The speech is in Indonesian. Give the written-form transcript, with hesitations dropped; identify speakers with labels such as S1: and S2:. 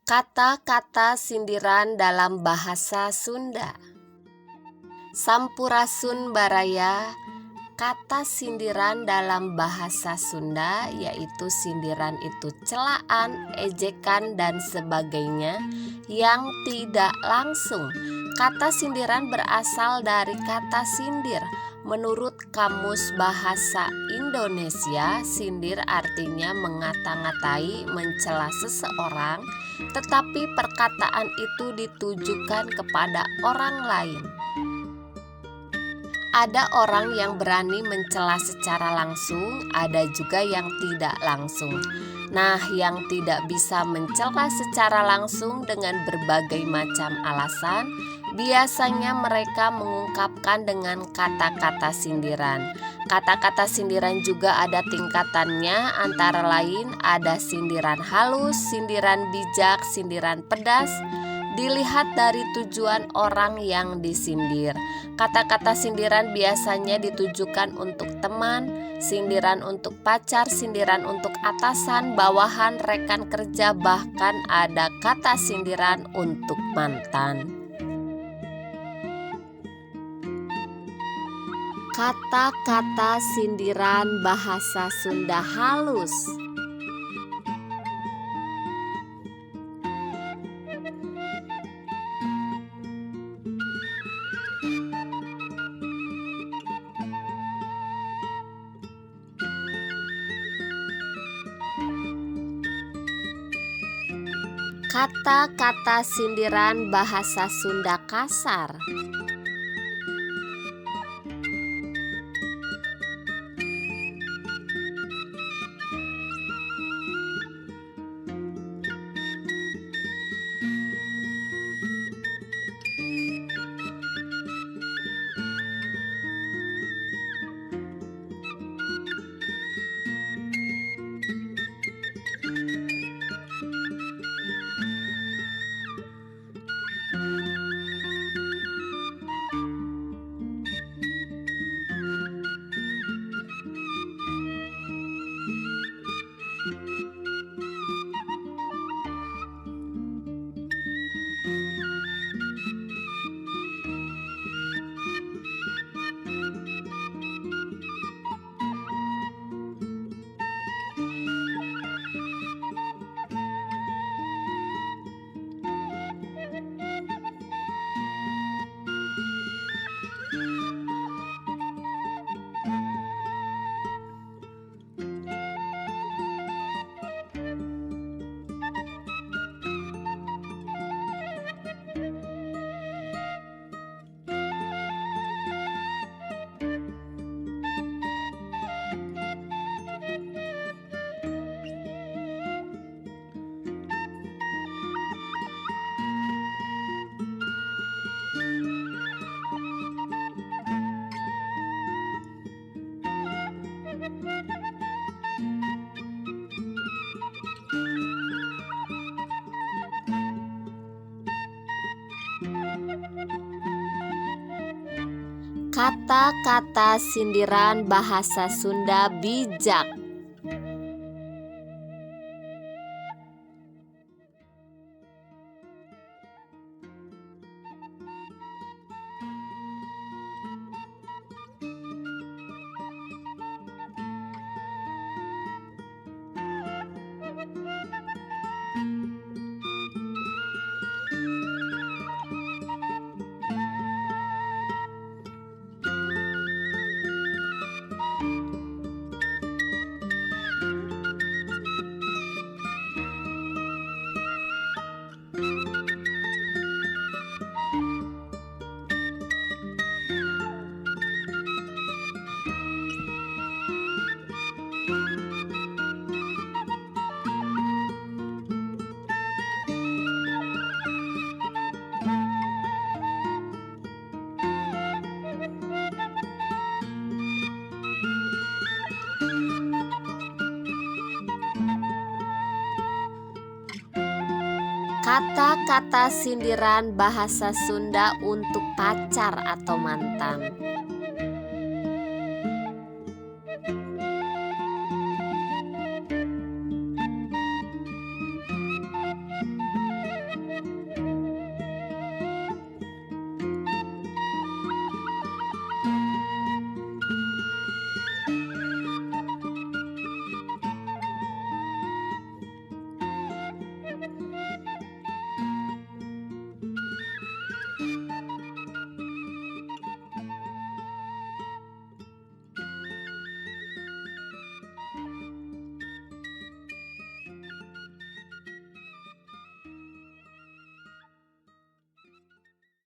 S1: Kata-kata sindiran dalam bahasa Sunda. Sampurasun baraya. Kata sindiran dalam bahasa Sunda yaitu sindiran itu celaan, ejekan, dan sebagainya yang tidak langsung. Kata sindiran berasal dari kata sindir. Menurut Kamus Bahasa Indonesia, sindir artinya mengata-ngatai, mencela seseorang, tetapi perkataan itu ditujukan kepada orang lain. Ada orang yang berani mencela secara langsung, ada juga yang tidak langsung. Nah, yang tidak bisa mencela secara langsung dengan berbagai macam alasan, biasanya mereka mengungkapkan dengan kata-kata sindiran. Kata-kata sindiran juga ada tingkatannya, antara lain ada sindiran halus, sindiran bijak, sindiran pedas. Dilihat dari tujuan orang yang disindir. Kata-kata sindiran biasanya ditujukan untuk teman, sindiran untuk pacar, sindiran untuk atasan, bawahan, rekan kerja, bahkan ada kata sindiran untuk mantan. Kata-kata sindiran bahasa Sunda halus. Kata-kata sindiran bahasa Sunda kasar. Kata-kata sindiran bahasa Sunda bijak. Kata-kata sindiran bahasa Sunda untuk pacar atau mantan.